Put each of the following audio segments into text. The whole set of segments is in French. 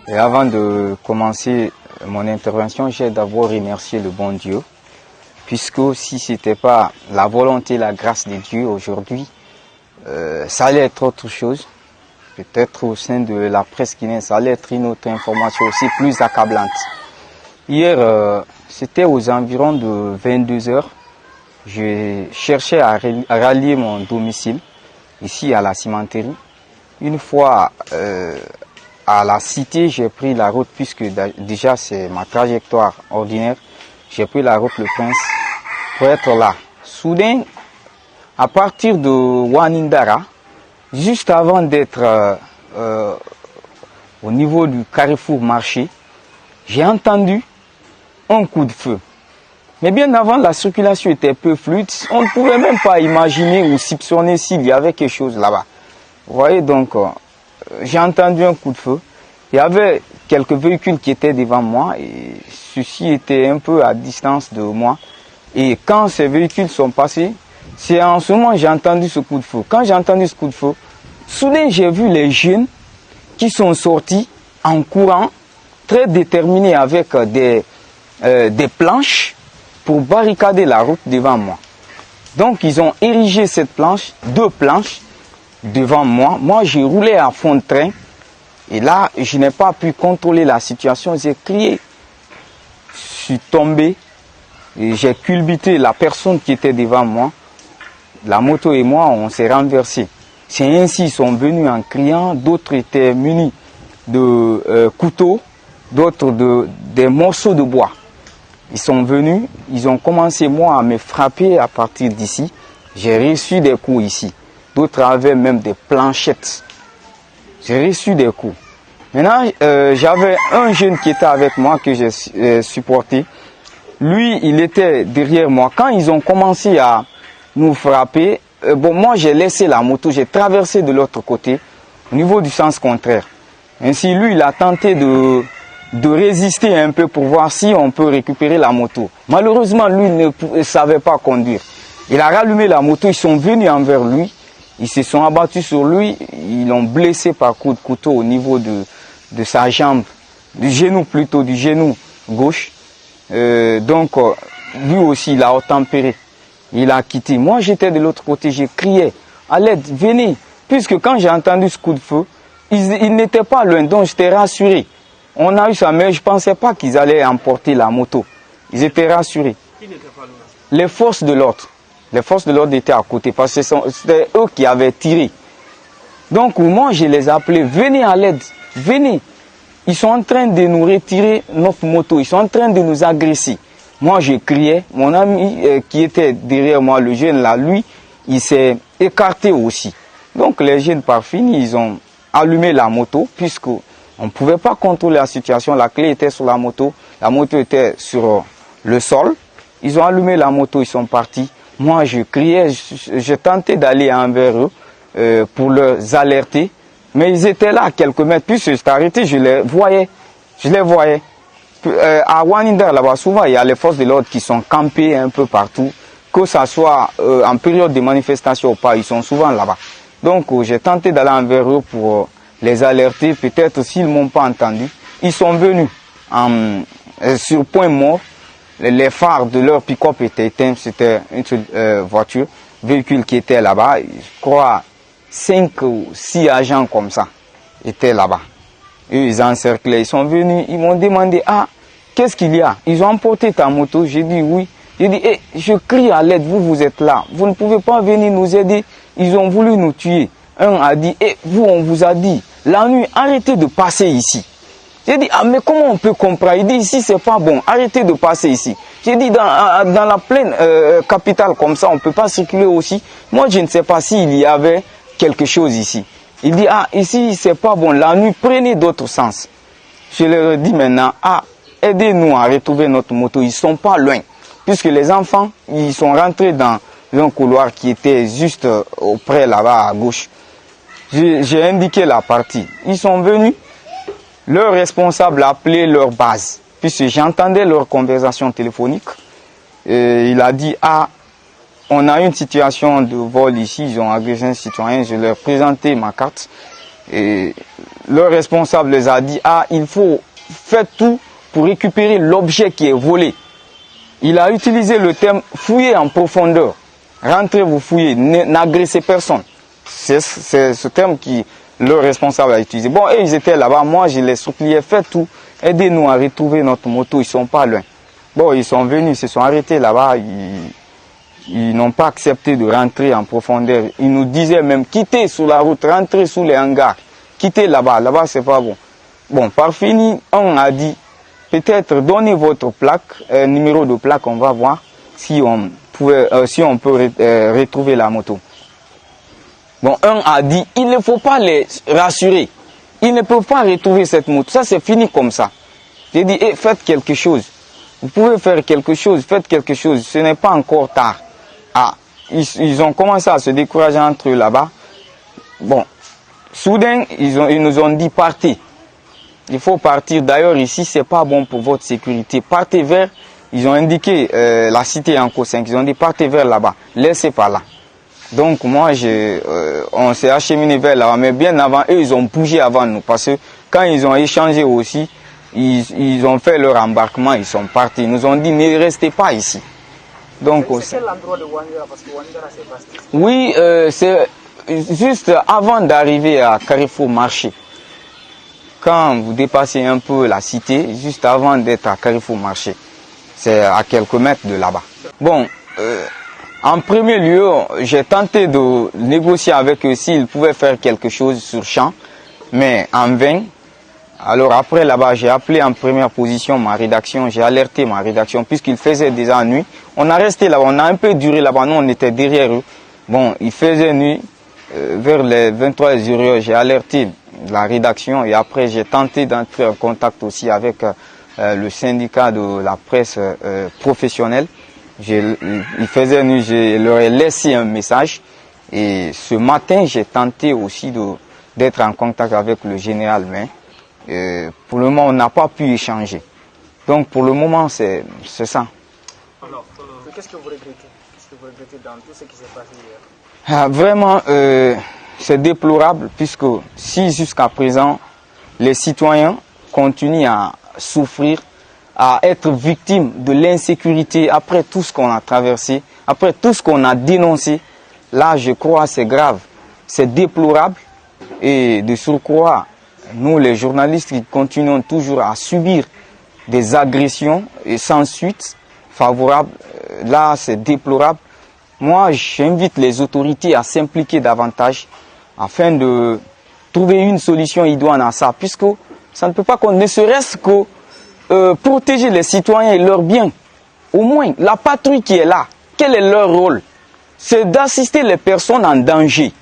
Et avant de commencer mon intervention, j'ai d'abord remercié le bon Dieu, puisque si ce n'était pas la volonté, la grâce de Dieu aujourd'hui, ça allait être autre chose. Peut-être au sein de la presse guinéenne, ça allait être une autre information aussi plus accablante. Hier, c'était aux environs de 22 heures. Je cherchais à rallier mon domicile, ici à la cimenterie. Une fois à la cité, j'ai pris la route, puisque déjà c'est ma trajectoire ordinaire. J'ai pris la route Le Prince pour être là. Soudain, à partir de Wanindara, juste avant d'être au niveau du carrefour marché, j'ai entendu un coup de feu. Mais bien avant, la circulation était peu fluide. On ne pouvait même pas imaginer ou soupçonner s'il y avait quelque chose là-bas. Vous voyez, donc, j'ai entendu un coup de feu. Il y avait quelques véhicules qui étaient devant moi et ceux-ci étaient un peu à distance de moi. Et quand ces véhicules sont passés, c'est en ce moment que j'ai entendu ce coup de feu. Quand j'ai entendu ce coup de feu, soudain j'ai vu les jeunes qui sont sortis en courant, très déterminés avec des planches pour barricader la route devant moi. Donc ils ont érigé cette planche, 2 planches devant moi. Moi j'ai roulé à fond de train et là je n'ai pas pu contrôler la situation. J'ai crié, je suis tombé et j'ai culbuté la personne qui était devant moi. La moto et moi on s'est renversés. C'est ainsi ils sont venus en criant. D'autres étaient munis de couteaux, d'autres des morceaux de bois. Ils sont venus, ils ont commencé moi à me frapper à partir d'ici. J'ai reçu des coups ici. D'autres avaient même des planchettes. J'ai reçu des coups. Maintenant, j'avais un jeune qui était avec moi que j'ai supporté. Lui, il était derrière moi. Quand ils ont commencé à nous frapper, moi j'ai laissé la moto, j'ai traversé de l'autre côté, au niveau du sens contraire. Ainsi, lui, il a tenté de résister un peu pour voir si on peut récupérer la moto. Malheureusement, lui ne savait pas conduire. Il a rallumé la moto, ils sont venus envers lui, ils se sont abattus sur lui, ils l'ont blessé par coup de couteau au niveau de sa jambe, du genou plutôt, du genou gauche. Donc, lui aussi, il a obtempéré. Il a quitté. Moi, j'étais de l'autre côté, j'ai crié, à l'aide, venez. Puisque quand j'ai entendu ce coup de feu, ils n'étaient pas loin, donc j'étais rassuré. On a eu ça, mais je ne pensais pas qu'ils allaient emporter la moto. Ils étaient rassurés. Qui n'était pas loin? Les forces de l'ordre. Les forces de l'ordre étaient à côté, parce que c'était eux qui avaient tiré. Donc moi, je les appelais, venez à l'aide, venez. Ils sont en train de nous retirer notre moto, ils sont en train de nous agresser. Moi, je criais. Mon ami qui était derrière moi, le jeune là, lui, il s'est écarté aussi. Donc les jeunes, par fini, ils ont allumé la moto, puisque on ne pouvait pas contrôler la situation. La clé était sur la moto était sur le sol. Ils ont allumé la moto, ils sont partis. Moi, je criais, je tentais d'aller envers eux pour les alerter. Mais ils étaient là à quelques mètres. Puis je suis arrêté, je les voyais. À Wanindara, là-bas, souvent, il y a les forces de l'ordre qui sont campées un peu partout. Que ce soit en période de manifestation ou pas, ils sont souvent là-bas. Donc, j'ai tenté d'aller envers eux pour les alerter. Peut-être s'ils ne m'ont pas entendu. Ils sont venus sur point mort. Les phares de leur pick-up étaient éteints. C'était une seule voiture, véhicule qui était là-bas. Je crois 5 ou 6 agents comme ça étaient là-bas. Eux, ils encerclaient. Ils sont venus. Ils m'ont demandé, qu'est-ce qu'il y a? Ils ont emporté ta moto. J'ai dit oui. J'ai dit, je crie à l'aide. Vous êtes là. Vous ne pouvez pas venir nous aider. Ils ont voulu nous tuer. Un a dit, vous, on vous a dit, la nuit, arrêtez de passer ici. J'ai dit, mais comment on peut comprendre? Il dit, ici, c'est pas bon, arrêtez de passer ici. J'ai dit, dans la pleine capitale comme ça, on ne peut pas circuler aussi. Moi, je ne sais pas s'il y avait quelque chose ici. Il dit, ici, c'est pas bon, la nuit, prenez d'autres sens. Je leur ai dit maintenant, aidez-nous à retrouver notre moto, ils ne sont pas loin. Puisque les enfants, ils sont rentrés dans un couloir qui était juste auprès là-bas à gauche. J'ai indiqué la partie. Ils sont venus, leur responsable a appelé leur base, puisque j'entendais leur conversation téléphonique. Il a dit, on a une situation de vol ici, ils ont agressé un citoyen, je leur ai présenté ma carte. Et leur responsable les a dit, ah, il faut faire tout pour récupérer l'objet qui est volé. Il a utilisé le terme fouiller en profondeur. Rentrez, vous fouillez, n'agressez personne. C'est ce terme qui leur responsable a utilisé. Bon, et ils étaient là-bas, moi je les suppliais, faites tout, aidez-nous à retrouver notre moto, ils sont pas loin. Bon, ils sont venus, ils se sont arrêtés là-bas, ils n'ont pas accepté de rentrer en profondeur. Ils nous disaient même, quittez sur la route, rentrez sous les hangars, quittez là-bas, là-bas c'est pas bon. Bon, par fini, on a dit, peut-être donnez votre plaque, numéro de plaque, on va voir si on peut retrouver la moto. Bon, un a dit, il ne faut pas les rassurer. Ils ne peuvent pas retrouver cette moto. Ça, c'est fini comme ça. J'ai dit, faites quelque chose. Vous pouvez faire quelque chose, faites quelque chose. Ce n'est pas encore tard. Ah, ils ont commencé à se décourager entre eux là-bas. Bon, soudain, ils nous ont dit, partez. Il faut partir. D'ailleurs, ici, c'est pas bon pour votre sécurité. Partez vers, ils ont indiqué la cité Anko 5. Ils ont dit, partez vers là-bas. Laissez pas là. Donc moi, on s'est acheminé vers là-bas, mais bien avant eux, ils ont bougé avant nous, parce que quand ils ont échangé aussi, ils ont fait leur embarquement, ils sont partis. Ils nous ont dit, ne restez pas ici. Donc c'est quel endroit de Wangara, parce que Wangara c'est vaste. Oui, c'est juste avant d'arriver à Carrefour Marché. Quand vous dépassez un peu la cité, juste avant d'être à Carrefour Marché, c'est à quelques mètres de là-bas. Bon. En premier lieu, j'ai tenté de négocier avec eux s'ils pouvaient faire quelque chose sur champ, mais en vain. Alors après là-bas, j'ai appelé en première position ma rédaction, j'ai alerté ma rédaction puisqu'il faisait déjà nuit. On a resté là-bas, on a un peu duré là-bas, nous on était derrière eux. Bon, il faisait nuit, vers les 23h, j'ai alerté la rédaction et après j'ai tenté d'entrer en contact aussi avec le syndicat de la presse professionnelle. Il faisait nuit, je leur ai laissé un message et ce matin j'ai tenté aussi d'être en contact avec le général, mais pour le moment on n'a pas pu échanger. Donc pour le moment c'est ça. Alors, qu'est-ce que vous regrettez? Qu'est-ce que vous regrettez dans tout ce qui s'est passé hier? Ah, vraiment, c'est déplorable puisque si jusqu'à présent les citoyens continuent à souffrir, à être victimes de l'insécurité après tout ce qu'on a traversé, après tout ce qu'on a dénoncé, là je crois c'est grave, c'est déplorable et de surcroît, nous les journalistes qui continuons toujours à subir des agressions et sans suite favorable, là c'est déplorable. Moi j'invite les autorités à s'impliquer davantage afin de trouver une solution idoine à ça, puisque ça ne peut pas qu'on ne serait-ce que protéger les citoyens et leurs biens. Au moins, la patrouille qui est là, quel est leur rôle? C'est d'assister les personnes en danger.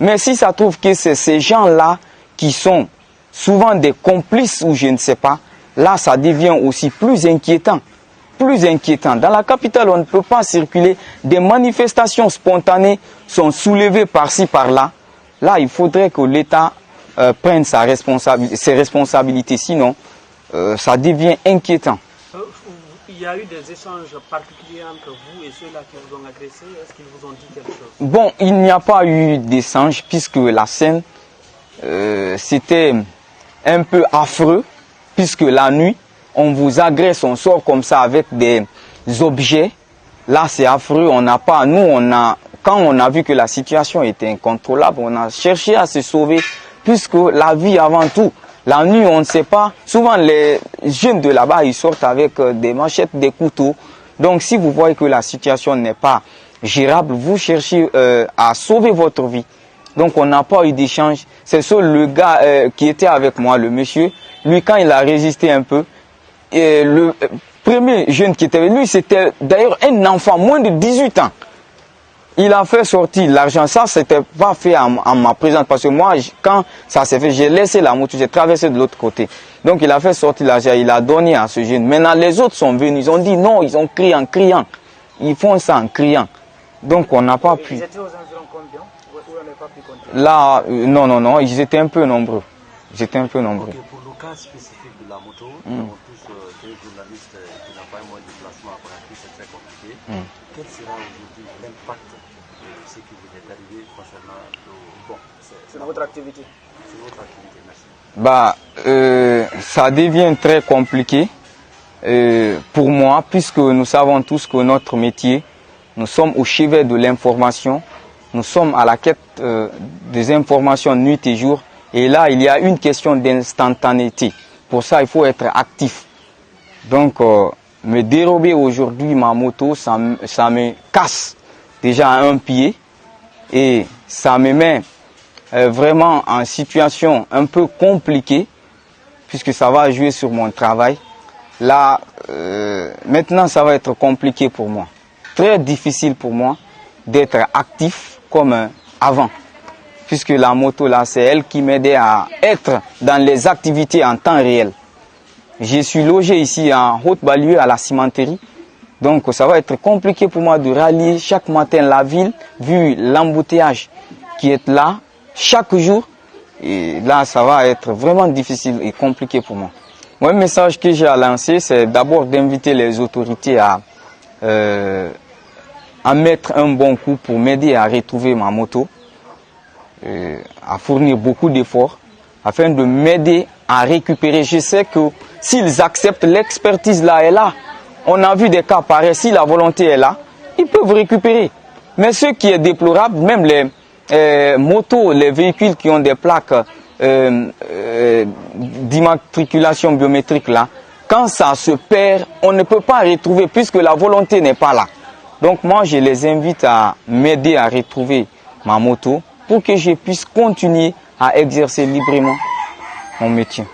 Mais si ça trouve que c'est ces gens-là qui sont souvent des complices ou je ne sais pas, là ça devient aussi plus inquiétant. Plus inquiétant. Dans la capitale, on ne peut pas circuler. Des manifestations spontanées sont soulevées par-ci, par-là. Là, il faudrait que l'État prenne ses responsabilités. Sinon, ça devient inquiétant. Il y a eu des échanges particuliers entre vous et ceux-là qui vous ont agressé. Est-ce qu'ils vous ont dit quelque chose? Bon, il n'y a pas eu d'échange puisque la scène, c'était un peu affreux, puisque la nuit, on vous agresse, on sort comme ça avec des objets. Là, c'est affreux. On n'a pas, quand on a vu que la situation était incontrôlable, on a cherché à se sauver, puisque la vie avant tout. La nuit, on ne sait pas. Souvent, les jeunes de là-bas, ils sortent avec des machettes, des couteaux. Donc, si vous voyez que la situation n'est pas gérable, vous cherchez à sauver votre vie. Donc, on n'a pas eu d'échange. C'est seul le gars qui était avec moi, le monsieur. Lui, quand il a résisté un peu, le premier jeune qui était avec lui, c'était d'ailleurs un enfant, moins de 18 ans. Il a fait sortir l'argent. Ça, c'était pas fait en ma présence. Parce que moi, quand ça s'est fait, j'ai laissé la moto, j'ai traversé de l'autre côté. Donc, il a fait sortir l'argent, il a donné à ce jeune. Maintenant, les autres sont venus, ils ont dit non, ils ont crié en criant. Ils font ça en criant. Donc, on n'a pas pu. Ils étaient aux environs combien? Ou on n'a pas pu compter? Là, non, ils étaient un peu nombreux. Ils étaient un peu nombreux. Okay, pour le cas spécifique de la moto, nous avons tous des journalistes qui n'ont pas un moyen de déplacement pour un prix, c'est très compliqué. Quel sera aujourd'hui l'impact ce qui vous est arrivé concernant le... Bon, c'est votre activité. C'est votre activité, merci. Bah, ça devient très compliqué pour moi, puisque nous savons tous que notre métier, nous sommes au chevet de l'information, nous sommes à la quête des informations nuit et jour, et là il y a une question d'instantanéité. Pour ça il faut être actif. Donc me dérober aujourd'hui ma moto, ça me casse déjà un pied et ça me met vraiment en situation un peu compliquée, puisque ça va jouer sur mon travail. Là, maintenant, ça va être compliqué pour moi. Très difficile pour moi d'être actif comme avant. Puisque la moto, là, c'est elle qui m'aidait à être dans les activités en temps réel. Je suis logé ici en Haute-Ballieu, à la cimenterie. Donc, ça va être compliqué pour moi de rallier chaque matin la ville, vu l'embouteillage qui est là chaque jour. Et là, ça va être vraiment difficile et compliqué pour moi. Moi, le message que j'ai à lancer, c'est d'abord d'inviter les autorités à mettre un bon coup pour m'aider à retrouver ma moto, à fournir beaucoup d'efforts afin de m'aider à récupérer. Je sais que s'ils acceptent, l'expertise là est là. On a vu des cas pareils, si la volonté est là, ils peuvent récupérer. Mais ce qui est déplorable, même les motos, les véhicules qui ont des plaques d'immatriculation biométrique là, quand ça se perd, on ne peut pas retrouver puisque la volonté n'est pas là. Donc moi je les invite à m'aider à retrouver ma moto pour que je puisse continuer à exercer librement mon métier.